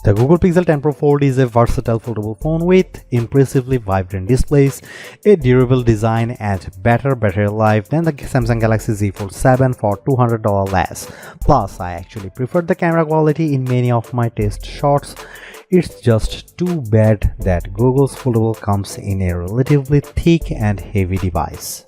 The Google Pixel 10 Pro Fold is a versatile foldable phone with impressively vibrant displays, a durable design, and better battery life than the Samsung Galaxy Z Fold 7 for $200 less. Plus, I actually prefer the camera quality in many of my test shots. It's just too bad that Google's Foldable comes in a relatively thick and heavy device.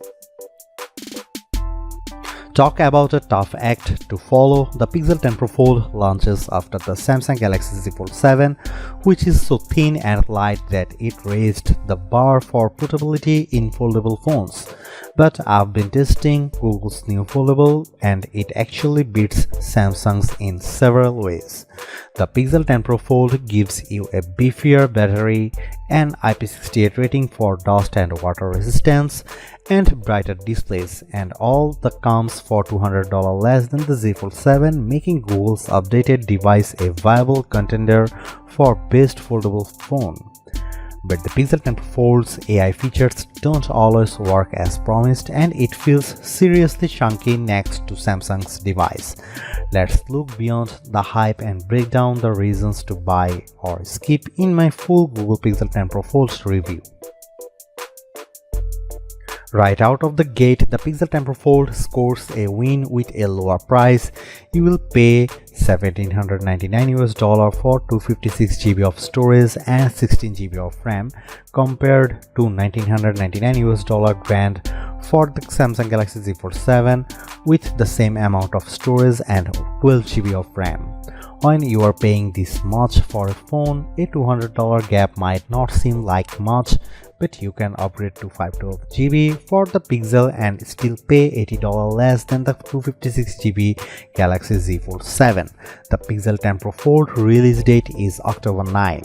Talk about a tough act to follow. The Pixel 10 Pro Fold launches after the Samsung Galaxy Z Fold 7, which is so thin and light that it raised the bar for portability in foldable phones. But I've been testing Google's new Foldable and it actually beats Samsung's in several ways. The Pixel 10 Pro Fold gives you a beefier battery, an IP68 rating for dust and water resistance, and brighter displays, and all the comes for $200 less than the Z Fold 7, making Google's updated device a viable contender for best foldable phone. But the Pixel 10 Pro Fold's AI features don't always work as promised, and it feels seriously chunky next to Samsung's device. Let's look beyond the hype and break down the reasons to buy or skip in my full Google Pixel 10 Pro Fold review. Right out of the gate, the Pixel 10 Pro Fold scores a win with a lower price. You will pay $1,799 for 256 GB of storage and 16 GB of RAM compared to $1,999 grand for the Samsung Galaxy Z Fold 7 with the same amount of storage and 12 GB of RAM. When you are paying this much for a phone, a $200 gap might not seem like much, but you can upgrade to 512 GB for the Pixel and still pay $80 less than the 256 GB Galaxy Z Fold 7. The Pixel 10 Pro Fold release date is October 9.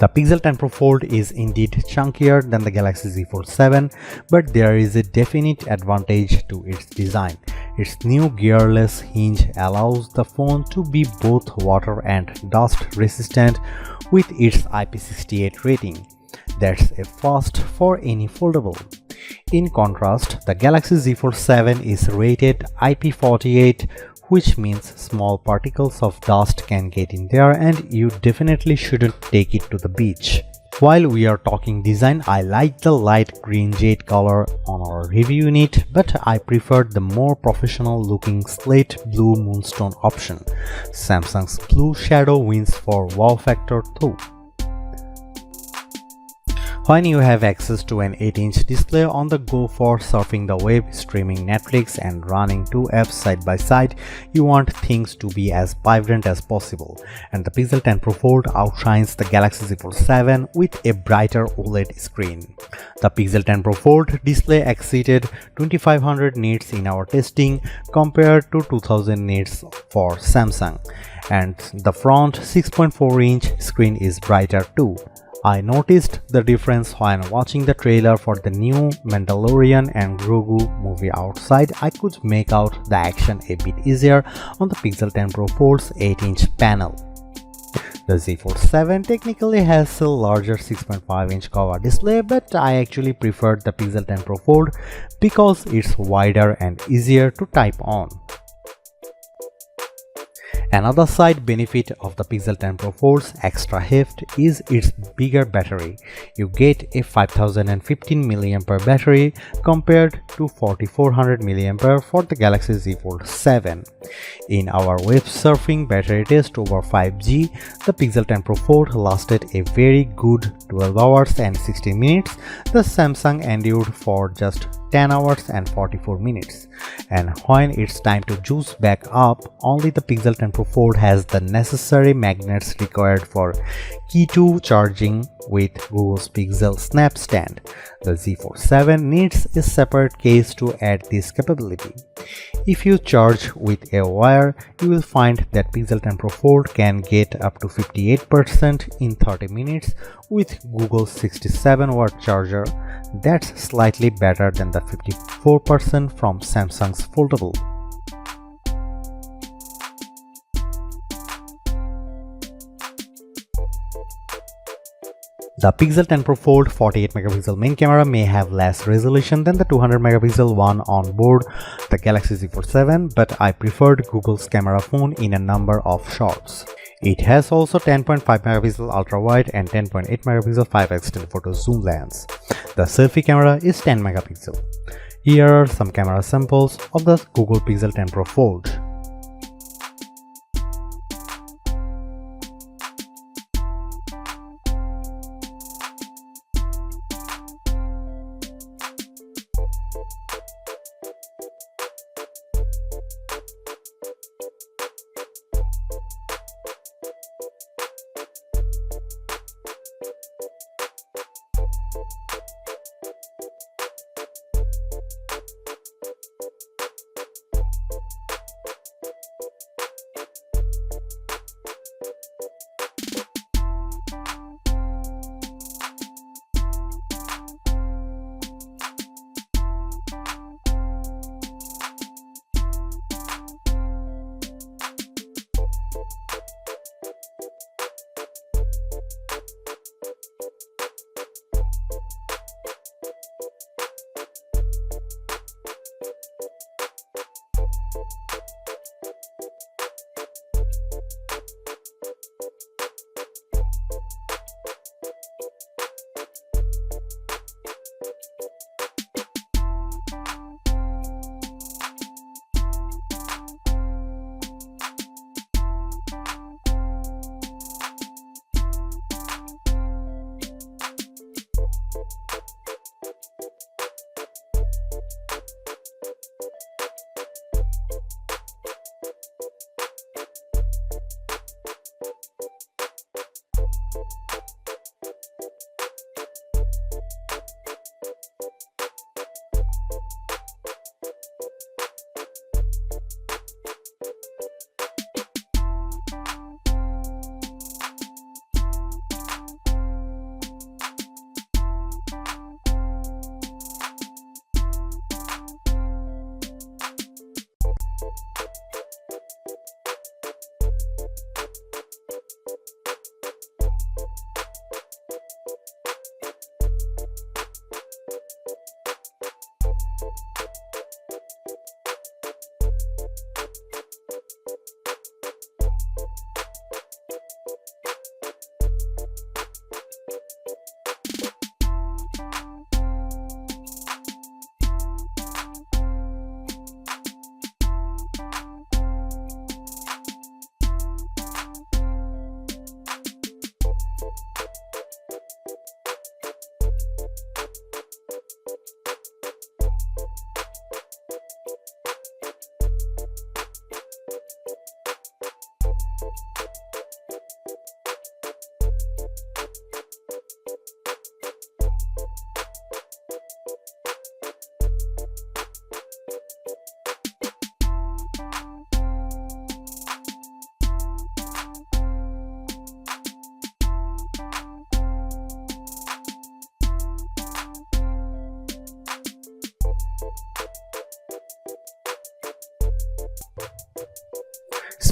The Pixel 10 Pro Fold is indeed chunkier than the Galaxy Z Fold 7, but there is a definite advantage to its design. Its new gearless hinge allows the phone to be both water and dust resistant with its IP68 rating. That's a first for any foldable. In contrast, the Galaxy Z Fold 7 is rated IP48, which means small particles of dust can get in there and you definitely shouldn't take it to the beach. While we are talking design, I like the light green jade color on our review unit, but I preferred the more professional looking slate blue moonstone option. Samsung's blue shadow wins for wow factor though. When you have access to an 8-inch display on the go for surfing the web, streaming Netflix, and running two apps side by side, you want things to be as vibrant as possible. And the Pixel 10 Pro Fold outshines the Galaxy Z Fold 7 with a brighter OLED screen. The Pixel 10 Pro Fold display exceeded 2500 nits in our testing compared to 2000 nits for Samsung. And the front 6.4-inch screen is brighter too. I noticed the difference when watching the trailer for the new Mandalorian and Grogu movie outside. I could make out the action a bit easier on the Pixel 10 Pro Fold's 8-inch panel. The Z Fold 7 technically has a larger 6.5-inch cover display, but I actually preferred the Pixel 10 Pro Fold because it's wider and easier to type on. Another side benefit of the Pixel 10 Pro Fold's extra heft is its bigger battery. You get a 5015 mAh battery compared to 4400 mAh for the Galaxy Z Fold 7. In our web surfing battery test over 5G, the Pixel 10 Pro Fold lasted a very good 12 hours and 16 minutes. The Samsung endured for just 10 hours and 44 minutes. And when it's time to juice back up, only the Pixel 10 Pro Fold has the necessary magnets required for Key 2 charging with Google's PixelSnap stand. The Z Fold 7 needs a separate case to add this capability. If you charge with a wire, you will find that Pixel 10 Pro Fold can get up to 58% in 30 minutes with Google's 67-watt charger. That's slightly better than the 54% from Samsung's Foldable. The Pixel 10 Pro Fold 48 megapixel main camera may have less resolution than the 200 megapixel one on board the Galaxy Z Fold 7, but I preferred Google's camera phone in a number of shots. It has also 10.5 megapixel ultra wide and 10.8 megapixel 5x telephoto zoom lens. The selfie camera is 10 megapixel. Here are some camera samples of the Google Pixel 10 Pro Fold.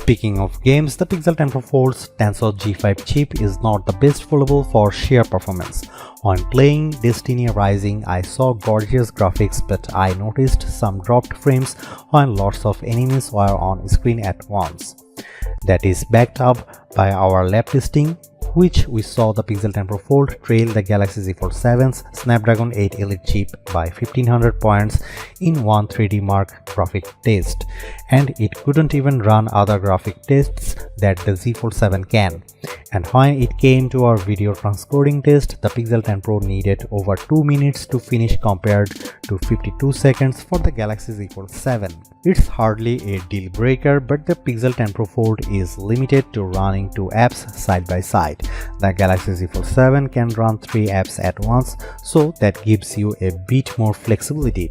Speaking of games, the Pixel 10 Pro Fold's Tensor G5 chip is not the best foldable for sheer performance. When playing Destiny Rising, I saw gorgeous graphics, but I noticed some dropped frames when lots of enemies were on screen at once. That is backed up by our lab testing, which we saw the Pixel 10 Pro Fold trail the Galaxy Z Fold 7's Snapdragon 8 Elite chip by 1500 points in one 3D Mark graphic test, and it couldn't even run other graphic tests that the Z Fold 7 can. And when it came to our video transcoding test, the Pixel 10 Pro needed over 2 minutes to finish compared to 52 seconds for the Galaxy Z Fold 7. It's hardly a deal breaker, but the Pixel 10 Pro Fold is limited to running 2 apps side by side. The Galaxy Z Fold 7 can run 3 apps at once, so that gives you a bit more flexibility.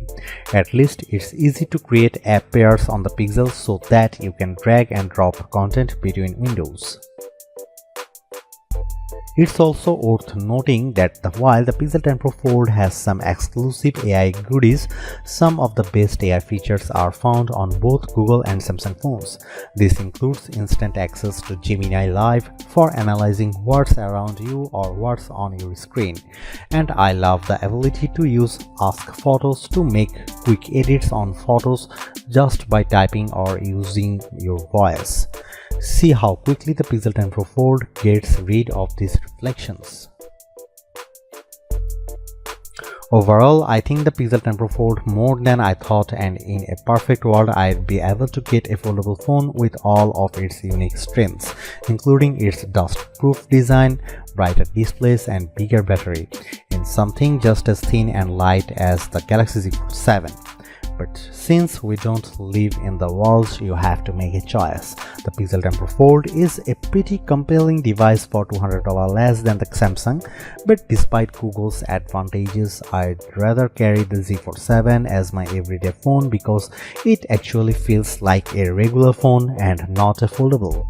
At least it's easy to create app pairs on the Pixel so that you can drag and drop content between windows. It's also worth noting that while the Pixel 10 Pro Fold has some exclusive AI goodies, some of the best AI features are found on both Google and Samsung phones. This includes instant access to Gemini Live for analyzing what's around you or what's on your screen. And I love the ability to use Ask Photos to make quick edits on photos just by typing or using your voice. See how quickly the Pixel 10 Pro Fold gets rid of these reflections. Overall, I think the Pixel 10 Pro Fold more than I thought, and in a perfect world I'd be able to get a foldable phone with all of its unique strengths, including its dust-proof design, brighter displays and bigger battery, in something just as thin and light as the Galaxy Z Fold 7. But since we don't live in the world, you have to make a choice. The Pixel 10 Pro Fold is a pretty compelling device for $200 less than the Samsung, but despite Google's advantages, I'd rather carry the Z Fold 7 as my everyday phone because it actually feels like a regular phone and not a foldable.